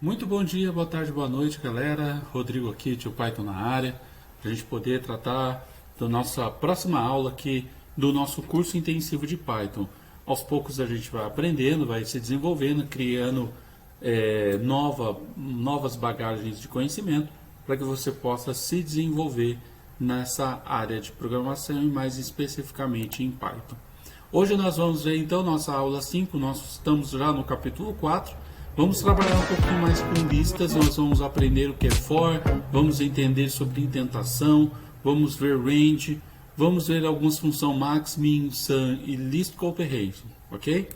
Muito bom dia, boa tarde, boa noite, galera. Rodrigo aqui, tio Python na área, para a gente poder tratar da nossa próxima aula aqui do nosso curso intensivo de Python. Aos poucos a gente vai aprendendo, vai se desenvolvendo, criando novas bagagens de conhecimento para que você possa se desenvolver nessa área de programação e mais especificamente em Python. Hoje nós vamos ver então nossa aula 5, nós estamos já no capítulo 4. Vamos trabalhar um pouquinho mais com listas, nós vamos aprender o que é for, vamos entender sobre indentação, vamos ver range, vamos ver algumas funções max, min, sum e list comprehension, ok?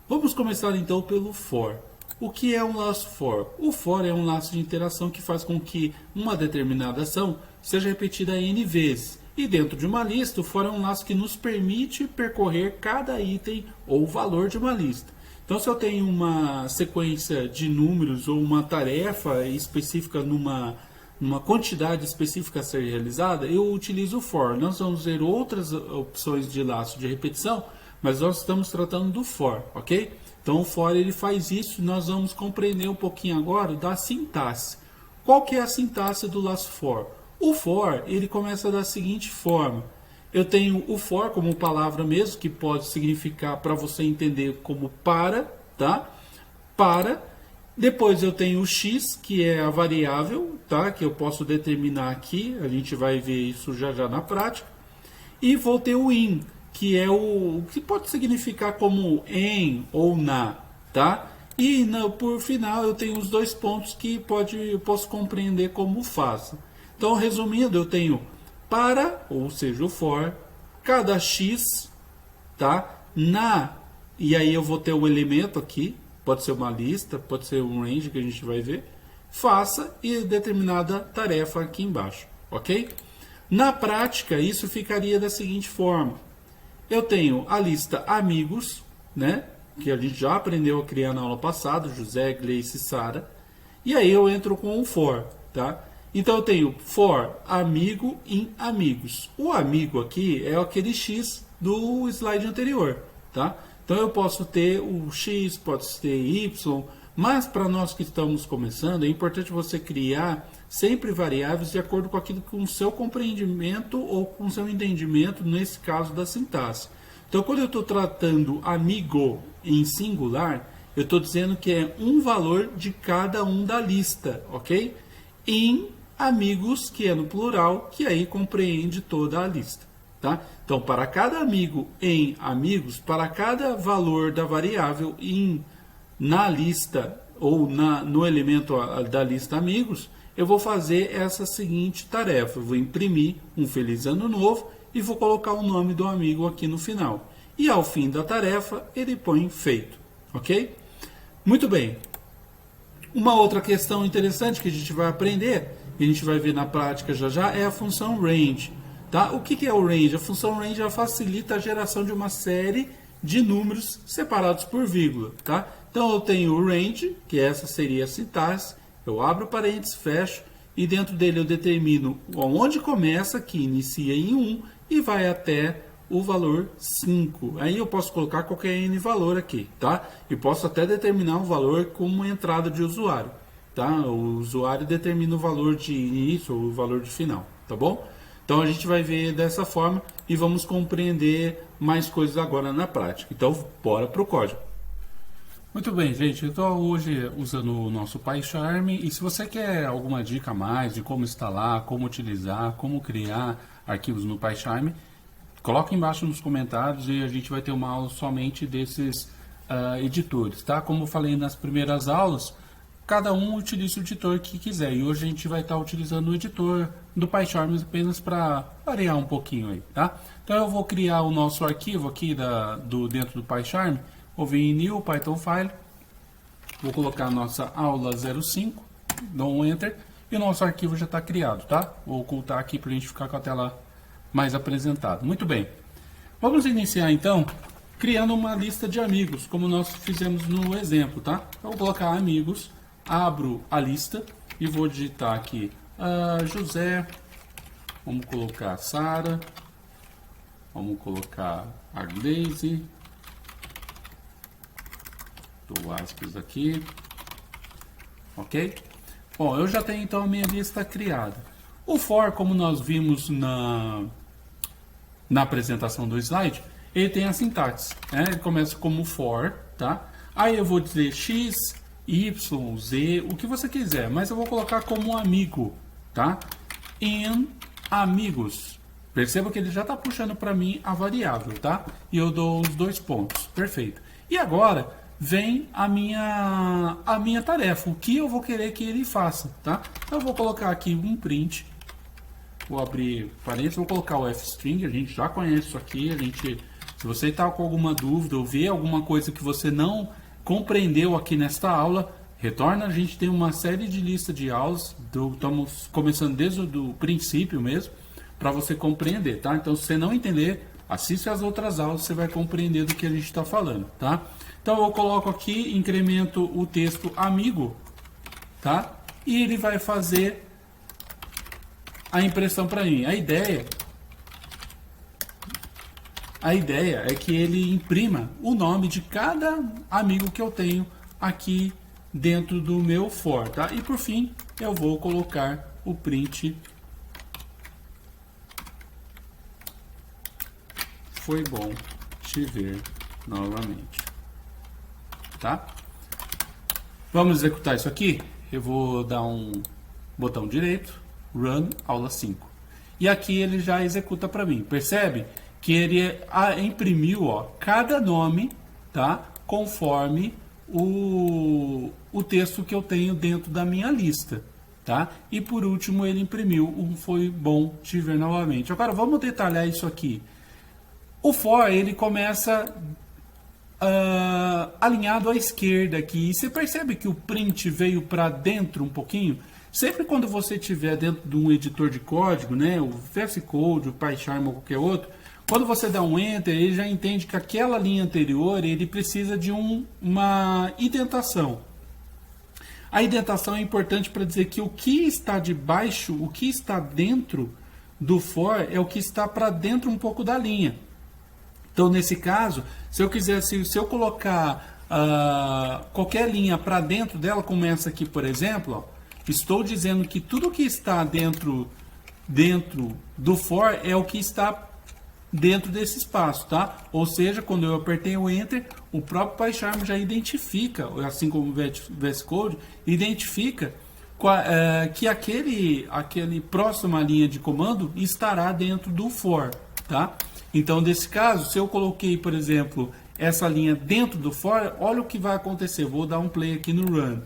Vamos começar então pelo for. O que é um laço for? O for é um laço de interação que faz com que uma determinada ação seja repetida N vezes. E dentro de uma lista, o for é um laço que nos permite percorrer cada item ou valor de uma lista. Então, se eu tenho uma sequência de números ou uma tarefa específica numa quantidade específica a ser realizada, eu utilizo o for. Nós vamos ver outras opções de laço de repetição, mas nós estamos tratando do for, ok? Então, o for ele faz isso e nós vamos compreender um pouquinho agora da sintaxe. Qual que é a sintaxe do laço for? O for ele começa da seguinte forma. Eu tenho o for como palavra mesmo, que pode significar para você entender como para, tá? Para. Depois eu tenho o x, que é a variável, tá? Que eu posso determinar aqui. A gente vai ver isso já na prática. E vou ter o in, que é o que pode significar como em ou na, tá? E por final eu tenho os dois pontos que eu posso compreender como faz. Então, resumindo, eu tenho para, ou seja, o for, cada x, tá? E aí eu vou ter um elemento aqui, pode ser uma lista, pode ser um range que a gente vai ver, faça e determinada tarefa aqui embaixo, ok? Na prática, isso ficaria da seguinte forma. Eu tenho a lista amigos, né? Que a gente já aprendeu a criar na aula passada, José, Gleice e Sara. E aí eu entro com o for, tá? Então eu tenho for amigo em amigos. O amigo aqui é aquele x do slide anterior, tá? Então eu posso ter o x, pode ter y, mas para nós que estamos começando, é importante você criar sempre variáveis de acordo com aquilo com o seu compreendimento ou com o seu entendimento, nesse caso da sintaxe. Então quando eu estou tratando amigo em singular, eu estou dizendo que é um valor de cada um da lista, ok? Em amigos, que é no plural, que aí compreende toda a lista, tá? Então, para cada amigo em amigos, para cada valor da variável na lista ou no elemento da lista amigos, eu vou fazer essa seguinte tarefa. Eu vou imprimir um Feliz Ano Novo e vou colocar o nome do amigo aqui no final. E ao fim da tarefa, ele põe feito, ok? Muito bem. Uma outra questão interessante que a gente vai aprender, e a gente vai ver na prática já, é a função range. Tá? O que é o range? A função range ela facilita a geração de uma série de números separados por vírgula. Tá? Então eu tenho o range, que essa seria a sintaxe, eu abro parênteses, fecho, e dentro dele eu determino onde começa, que inicia em 1, e vai até o valor 5. Aí eu posso colocar qualquer N valor aqui, tá? E posso até determinar um valor como entrada de usuário, tá? O usuário determina o valor de início ou o valor de final, tá bom? Então a gente vai ver dessa forma e vamos compreender mais coisas agora na prática. Então, bora para o código. Muito bem, gente. Eu estou hoje usando o nosso PyCharm e se você quer alguma dica a mais de como instalar, como utilizar, como criar arquivos no PyCharm, coloca embaixo nos comentários e a gente vai ter uma aula somente desses editores, tá? Como eu falei nas primeiras aulas, cada um utiliza o editor que quiser. E hoje a gente vai estar utilizando o editor do PyCharm apenas para variar um pouquinho aí, tá? Então eu vou criar o nosso arquivo aqui dentro do PyCharm. Vou vir em New Python File. Vou colocar a nossa aula 05. Dou um Enter. E o nosso arquivo já está criado, tá? Vou ocultar aqui para a gente ficar com a tela mais apresentado. Muito bem. Vamos iniciar então criando uma lista de amigos, como nós fizemos no exemplo, tá? Então, vou colocar amigos, abro a lista e vou digitar aqui José, vamos colocar Sara, vamos colocar a Gleice, dou aspas aqui, ok? Bom, eu já tenho então a minha lista criada. O for, como nós vimos na apresentação do slide, ele tem a sintaxe, né? Ele começa como for, tá? Aí eu vou dizer x, y, z, o que você quiser, mas eu vou colocar como amigo, tá? In amigos. Perceba que ele já está puxando para mim a variável, tá? E eu dou os 2 pontos, perfeito. E agora vem a minha tarefa, o que eu vou querer que ele faça, tá? Então eu vou colocar aqui um print. Vou abrir parênteses, vou colocar o fstring, a gente já conhece isso aqui, se você está com alguma dúvida ou vê alguma coisa que você não compreendeu aqui nesta aula, retorna, a gente tem uma série de lista de aulas, estamos começando desde o princípio mesmo, para você compreender, tá? Então, se você não entender, assiste as outras aulas, você vai compreender do que a gente está falando, tá? Então, eu coloco aqui, incremento o texto amigo, tá? E ele vai fazer a impressão para mim. A ideia é que ele imprima o nome de cada amigo que eu tenho aqui dentro do meu for, tá? E por fim, eu vou colocar o print. Foi bom te ver novamente, tá? Vamos executar isso aqui. Eu vou dar um botão direito, Run aula 5. E aqui ele já executa para mim. Percebe que ele imprimiu, ó, cada nome, tá? Conforme o texto que eu tenho dentro da minha lista, tá? E por último ele imprimiu um foi bom te ver novamente. Agora vamos detalhar isso aqui. O for ele começa alinhado à esquerda aqui. E você percebe que o print veio para dentro um pouquinho? Sempre quando você estiver dentro de um editor de código, né, o VS Code, o PyCharm ou qualquer outro, quando você dá um Enter, ele já entende que aquela linha anterior ele precisa de uma indentação. A indentação é importante para dizer que o que está debaixo, o que está dentro do for é o que está para dentro um pouco da linha. Então, nesse caso, se eu colocar qualquer linha para dentro dela, como essa aqui, por exemplo, ó, estou dizendo que tudo que está dentro do for é o que está dentro desse espaço, tá? Ou seja, quando eu apertei o Enter, o próprio PyCharm já identifica, assim como o VS Code, identifica que aquele próxima linha de comando estará dentro do for, tá? Então, nesse caso, se eu coloquei, por exemplo, essa linha dentro do for, olha o que vai acontecer. Vou dar um play aqui no Run.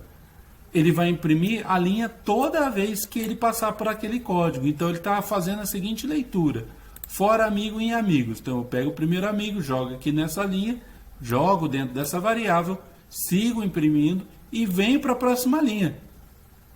Ele vai imprimir a linha toda vez que ele passar por aquele código. Então, ele está fazendo a seguinte leitura. For amigo em amigos. Então, eu pego o primeiro amigo, jogo aqui nessa linha, jogo dentro dessa variável, sigo imprimindo e venho para a próxima linha.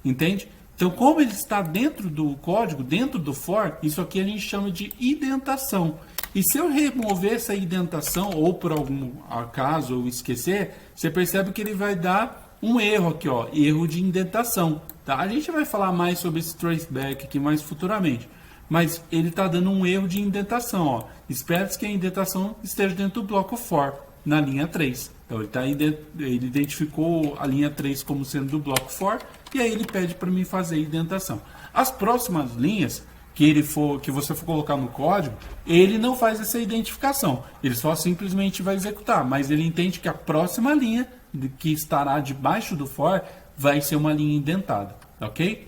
Entende? Então, como ele está dentro do código, dentro do for, isso aqui a gente chama de indentação. E se eu remover essa indentação, ou por algum acaso eu esquecer, você percebe que ele vai dar um erro aqui, ó, erro de indentação. Tá? A gente vai falar mais sobre esse traceback aqui mais futuramente. Mas ele está dando um erro de indentação. Ó. Espera-se que a indentação esteja dentro do bloco for, na linha 3. Então ele identificou a linha 3 como sendo do bloco for, e aí ele pede para mim fazer a indentação. As próximas linhas que você for colocar no código, ele não faz essa identificação. Ele só simplesmente vai executar, mas ele entende que a próxima linha que estará debaixo do for vai ser uma linha indentada, ok?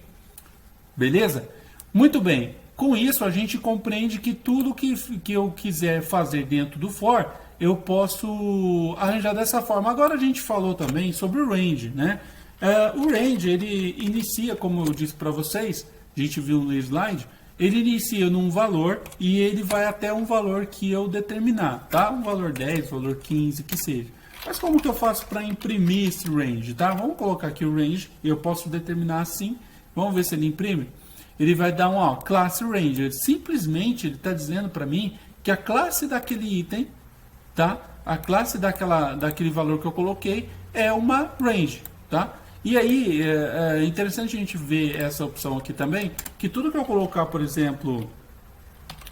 Beleza? Muito bem. Com isso, a gente compreende que tudo que eu quiser fazer dentro do for, eu posso arranjar dessa forma. Agora a gente falou também sobre o range, né? O range, ele inicia, como eu disse para vocês, a gente viu no slide, ele inicia num valor e ele vai até um valor que eu determinar, tá? Um valor 10, valor 15, que seja. Mas como que eu faço para imprimir esse range, tá? Vamos colocar aqui o range, eu posso determinar assim, vamos ver se ele imprime. Ele vai dar um class range, simplesmente ele está dizendo para mim que a classe daquele item, tá? A classe daquele valor que eu coloquei é uma range, tá? E aí, é interessante a gente ver essa opção aqui também, que tudo que eu colocar, por exemplo,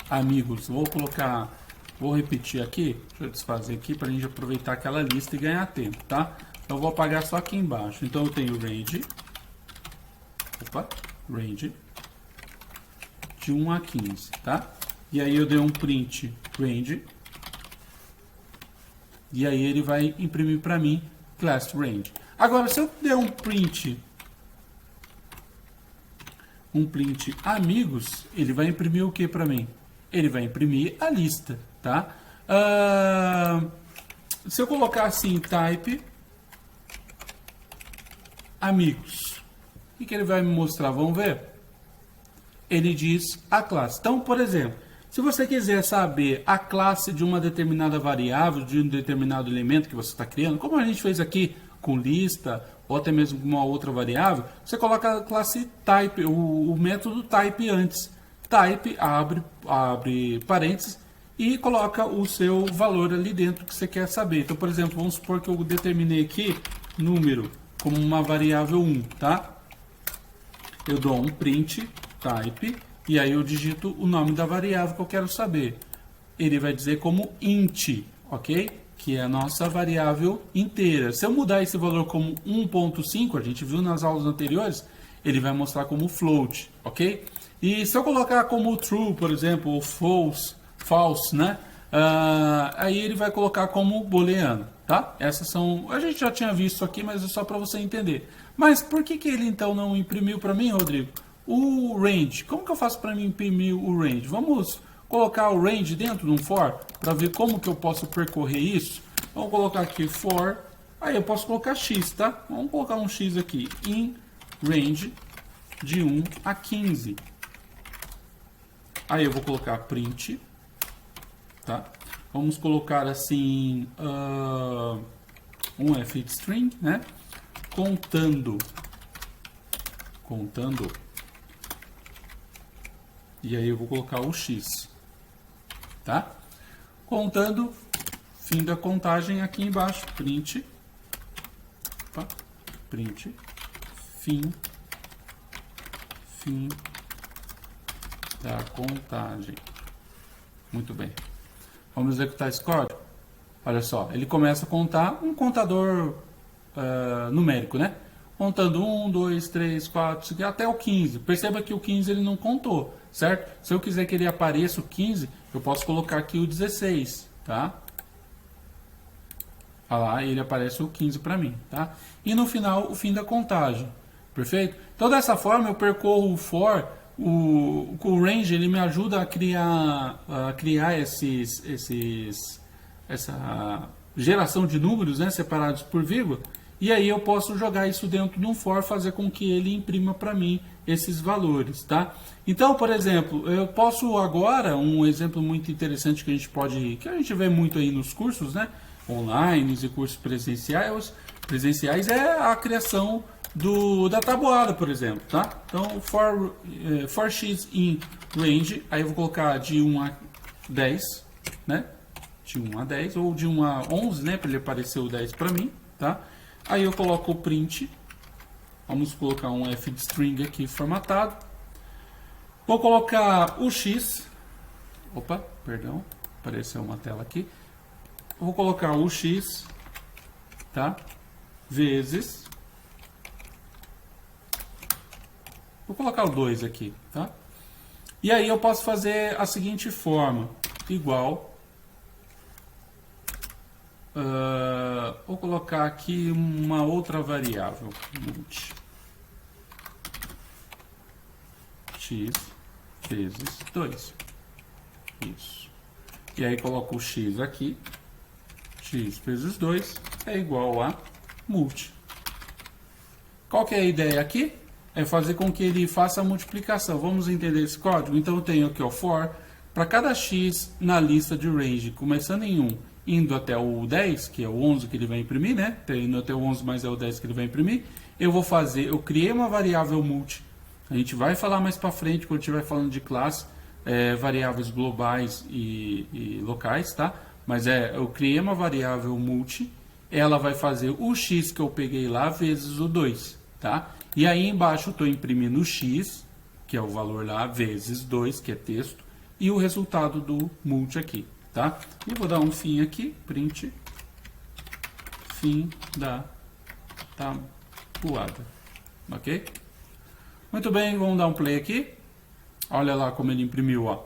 amigos, vou repetir aqui, deixa eu desfazer aqui para a gente aproveitar aquela lista e ganhar tempo, tá? Eu vou apagar só aqui embaixo. Então, eu tenho range, range de 1 a 15, tá? E aí eu dei um print range, e aí ele vai imprimir para mim class range. Agora, se eu der um print amigos, ele vai imprimir o que para mim? Ele vai imprimir a lista, tá? Se eu colocar assim, type amigos, o que ele vai me mostrar? Vamos ver? Ele diz a classe. Então, por exemplo, se você quiser saber a classe de uma determinada variável, de um determinado elemento que você está criando, como a gente fez aqui com lista, ou até mesmo com uma outra variável, você coloca a classe type, o método type antes. Type, abre parênteses, e coloca o seu valor ali dentro que você quer saber. Então, por exemplo, vamos supor que eu determinei aqui número como uma variável 1, tá? Eu dou um print type, e aí eu digito o nome da variável que eu quero saber. Ele vai dizer como int, ok? Que é a nossa variável inteira. Se eu mudar esse valor como 1.5, a gente viu nas aulas anteriores, ele vai mostrar como float, ok? E se eu colocar como true, por exemplo, ou false, né? Aí ele vai colocar como booleano, tá? Essas são... A gente já tinha visto isso aqui, mas é só para você entender. Mas por que ele então não imprimiu para mim, Rodrigo? O range. Como que eu faço para mim imprimir o range? Vamos colocar o range dentro de um for para ver como que eu posso percorrer isso. Vamos colocar aqui for. Aí eu posso colocar x, tá? Vamos colocar um x aqui. In range de 1 a 15. Aí eu vou colocar print, tá? Vamos colocar assim um f string, né? Contando. E aí eu vou colocar o x, tá? Contando, fim da contagem aqui embaixo, print, fim da contagem. Muito bem. Vamos executar esse código. Olha só, ele começa a contar um contador numérico, né? Contando 1, 2, 3, 4, 5, até o 15. Perceba que o 15 ele não contou, certo? Se eu quiser que ele apareça o 15, eu posso colocar aqui o 16, tá? Olha lá, ele aparece o 15 para mim, tá? E no final, o fim da contagem. Perfeito? Então, dessa forma, eu percorro o for. O range ele me ajuda a criar essa geração de números, né, separados por vírgula, e aí eu posso jogar isso dentro de um for, fazer com que ele imprima para mim esses valores, tá? Então, por exemplo, eu posso agora, um exemplo muito interessante que a gente vê muito aí nos cursos, né, online e cursos presenciais é a criação da tabuada, por exemplo, tá? Então, for x in range, aí eu vou colocar de 1 a 10, né? De 1 a 10, ou de 1 a 11, né? Para ele aparecer o 10 para mim, tá? Aí eu coloco o print, vamos colocar um f de string aqui formatado. Vou colocar o x, opa, perdão, apareceu uma tela aqui. Vou colocar o x, tá? Vezes... Vou colocar o 2 aqui, tá? E aí eu posso fazer a seguinte forma, igual... vou colocar aqui uma outra variável, multi, x vezes 2. Isso. E aí coloco o x aqui, x vezes 2 é igual a multi. Qual que é a ideia aqui? É fazer com que ele faça a multiplicação. Vamos entender esse código? Então eu tenho aqui o for, para cada x na lista de range, começando em 1, indo até o 10, que é o 11 que ele vai imprimir, né? Indo até o 11 mais é o 10 que ele vai imprimir. Eu criei uma variável multi. A gente vai falar mais para frente, quando estiver falando de classe, variáveis globais e locais, tá? Mas eu criei uma variável multi, ela vai fazer o x que eu peguei lá vezes o 2, tá? E aí embaixo eu estou imprimindo o x, que é o valor lá, vezes 2, que é texto, e o resultado do multi aqui, tá? E vou dar um fim aqui, print, fim da tabuada, ok? Muito bem, vamos dar um play aqui. Olha lá como ele imprimiu, ó.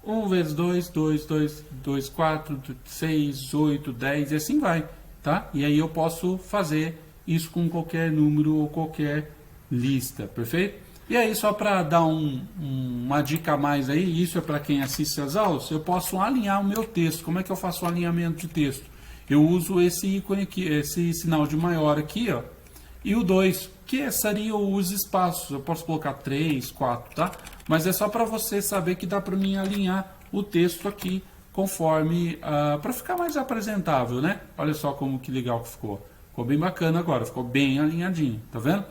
1 vezes 2, 2, 2, 2, 4, 6, 8, 10 e assim vai, tá? E aí eu posso fazer isso com qualquer número ou qualquer lista, perfeito? E aí, só para dar uma dica a mais aí, isso é para quem assiste as aulas, eu posso alinhar o meu texto. Como é que eu faço o alinhamento de texto? Eu uso esse ícone aqui, esse sinal de maior aqui, ó, e o 2, que seria os espaços. Eu posso colocar 3, 4, tá? Mas é só para você saber que dá para mim alinhar o texto aqui conforme, para ficar mais apresentável, né? Olha só como que legal que ficou. Ficou bem bacana agora, ficou bem alinhadinho, tá vendo?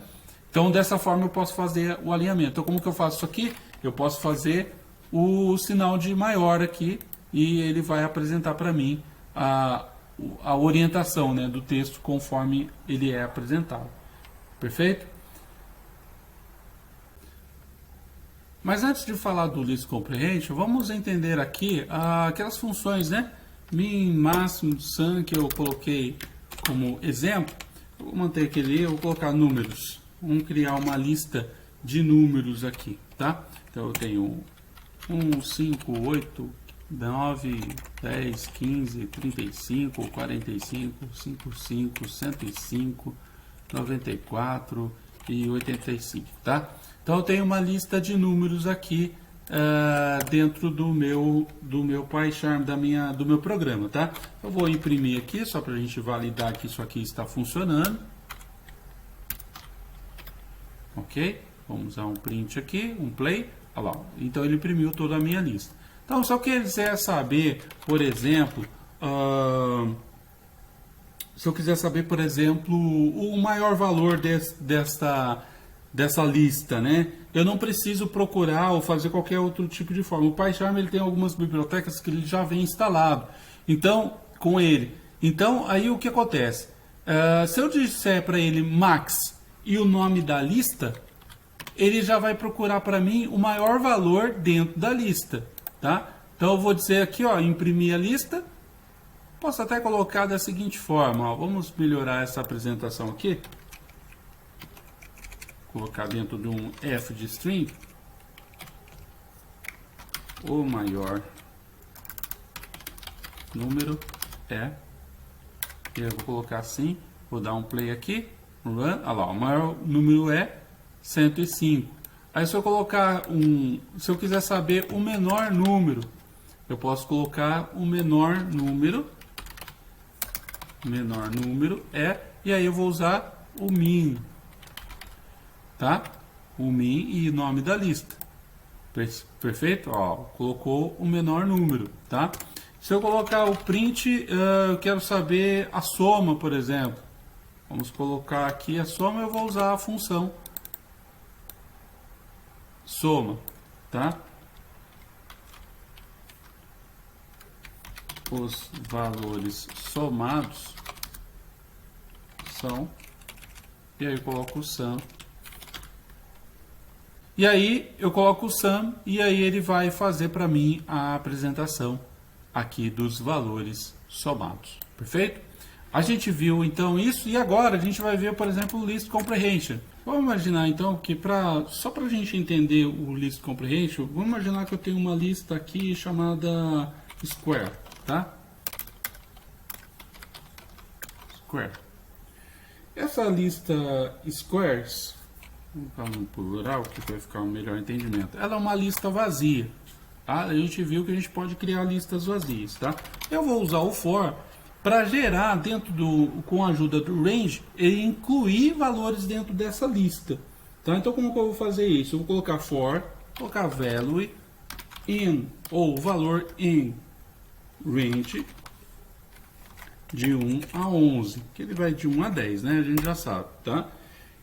Então, dessa forma eu posso fazer o alinhamento. Então, como que eu faço isso aqui? Eu posso fazer o sinal de maior aqui e ele vai apresentar para mim a orientação, né, do texto conforme ele é apresentado. Perfeito? Mas antes de falar do List Comprehension, vamos entender aqui aquelas funções, né? Min, máximo, sum, que eu coloquei como exemplo. Eu vou manter aquele, eu vou colocar números. Vamos criar uma lista de números aqui, tá? Então eu tenho 1, 5, 8, 9, 10, 15, 35, 45, 55, 105, 94 e 85, tá? Então eu tenho uma lista de números aqui dentro do meu PyCharm, do meu programa, tá? Eu vou imprimir aqui só para a gente validar que isso aqui está funcionando. Ok? Vamos dar um print aqui, um play. Olha lá. Então ele imprimiu toda a minha lista. Então, se eu quiser saber, por exemplo, o maior valor dessa lista, né? Eu não preciso procurar ou fazer qualquer outro tipo de forma. O PyCharm ele tem algumas bibliotecas que ele já vem instalado. Então, com ele. Então, aí o que acontece? Se eu disser para ele max e o nome da lista, ele já vai procurar para mim o maior valor dentro da lista, tá? Então eu vou dizer aqui, ó, imprimir a lista. Posso até colocar da seguinte forma, ó, vamos melhorar essa apresentação aqui. Colocar dentro de um f de string o maior número é. Eu vou colocar assim, vou dar um play aqui. Run, olha lá, o maior número é 105. Aí se eu colocar se eu quiser saber o menor número, eu posso colocar o menor número é, e aí eu vou usar o min, tá? O min e o nome da lista. Perfeito? Ó, colocou o menor número, tá? Se eu colocar o print, eu quero saber a soma, por exemplo. Vamos colocar aqui a soma, eu vou usar a função soma, tá? Os valores somados são, e aí eu coloco o sum. E aí eu coloco o sum e aí ele vai fazer para mim a apresentação aqui dos valores somados. Perfeito? A gente viu então isso e agora a gente vai ver, por exemplo, o List Comprehension. Vamos imaginar então que só para a gente entender o List Comprehension, vamos imaginar que eu tenho uma lista aqui chamada Square, tá? Square. Essa lista Squares, vamos colocar no plural que vai ficar um melhor entendimento. Ela é uma lista vazia, tá? A gente viu que a gente pode criar listas vazias, tá? Eu vou usar o for para gerar com a ajuda do range, ele incluir valores dentro dessa lista, tá? Então como que eu vou fazer isso? Eu vou colocar for, colocar value in, ou valor in range de 1 a 11, que ele vai de 1 a 10, né? A gente já sabe, tá?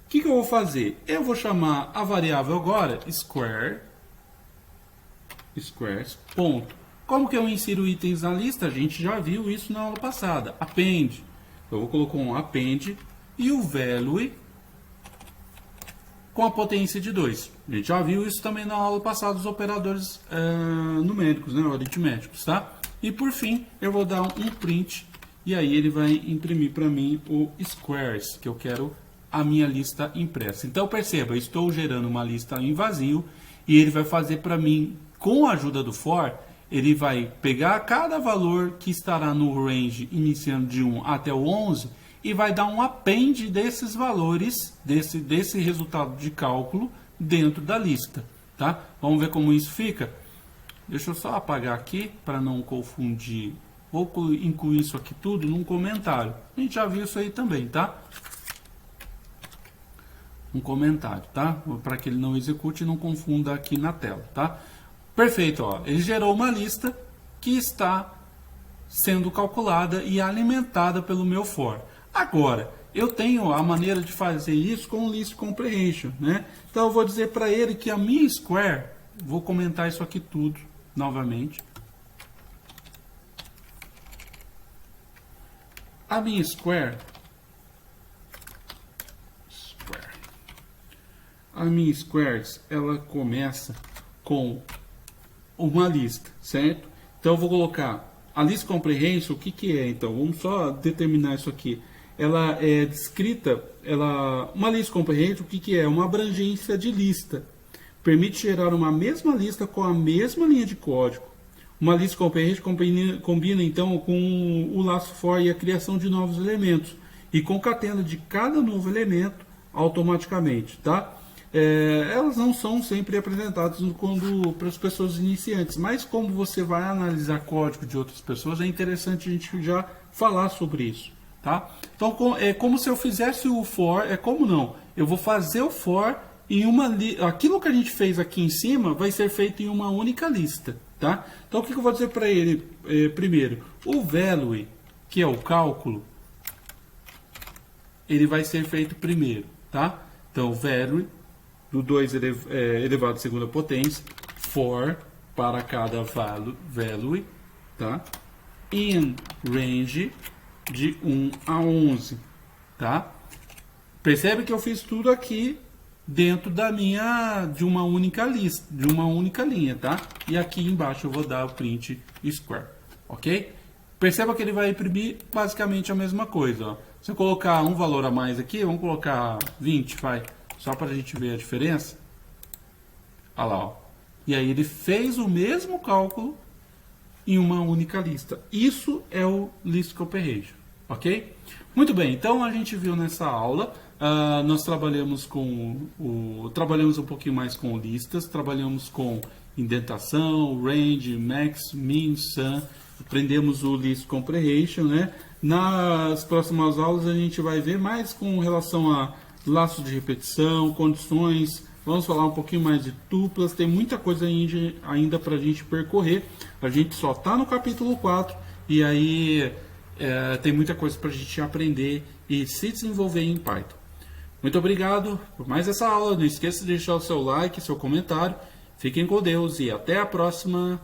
O que eu vou fazer? Eu vou chamar a variável agora squares, ponto. Como que eu insiro itens na lista? A gente já viu isso na aula passada. Append. Eu vou colocar um append e o value com a potência de 2. A gente já viu isso também na aula passada dos operadores numéricos, né, aritméticos, tá? E por fim, eu vou dar um print e aí ele vai imprimir para mim o squares que eu quero a minha lista impressa. Então perceba, estou gerando uma lista em vazio e ele vai fazer para mim, com a ajuda do for, ele vai pegar cada valor que estará no range iniciando de 1 até o 11 e vai dar um append desses valores, desse resultado de cálculo dentro da lista. Tá? Vamos ver como isso fica? Deixa eu só apagar aqui para não confundir. Vou incluir isso aqui tudo num comentário. A gente já viu isso aí também, tá? Um comentário, tá? Para que ele não execute e não confunda aqui na tela, tá? Perfeito, ó. Ele gerou uma lista que está sendo calculada e alimentada pelo meu for. Agora, eu tenho a maneira de fazer isso com o list comprehension, né? Então eu vou dizer para ele que a minha square, vou comentar isso aqui tudo novamente. A minha square, a minha squares, ela começa com uma lista, certo? Então eu vou colocar a list comprehension, o que que é? Então vamos só determinar isso aqui. Ela é descrita, uma list comprehension, o que que é? Uma abrangência de lista. Permite gerar uma mesma lista com a mesma linha de código. Uma list comprehension combina então com o laço for e a criação de novos elementos e concatena de cada novo elemento automaticamente, tá? Elas não são sempre apresentadas para as pessoas iniciantes, mas como você vai analisar código de outras pessoas, é interessante a gente já falar sobre isso, tá? Então é como se eu fizesse o for, como não? Eu vou fazer o for em aquilo que a gente fez aqui em cima vai ser feito em uma única lista, tá? Então o que eu vou dizer para ele primeiro? O value, que é o cálculo, ele vai ser feito primeiro, tá? Então value do 2 elevado à segunda potência, for para cada value, tá? In range de 1 a 11, tá? Percebe que eu fiz tudo aqui dentro de uma única lista, de uma única linha, tá? E aqui embaixo eu vou dar o print square, ok? Perceba que ele vai imprimir basicamente a mesma coisa, ó. Se eu colocar um valor a mais aqui, vamos colocar 20, vai, só para a gente ver a diferença. Olha lá, ó. E aí ele fez o mesmo cálculo em uma única lista. Isso é o list comprehension, ok? Muito bem, então a gente viu nessa aula, nós trabalhamos trabalhamos um pouquinho mais com listas, trabalhamos com indentação, range, max, min, sum, aprendemos o list comprehension, né? Nas próximas aulas a gente vai ver mais com relação a laços de repetição, condições, vamos falar um pouquinho mais de tuplas, tem muita coisa ainda para a gente percorrer, a gente só está no capítulo 4 e aí tem muita coisa para a gente aprender e se desenvolver em Python. Muito obrigado por mais essa aula, não esqueça de deixar o seu like, seu comentário, fiquem com Deus e até a próxima!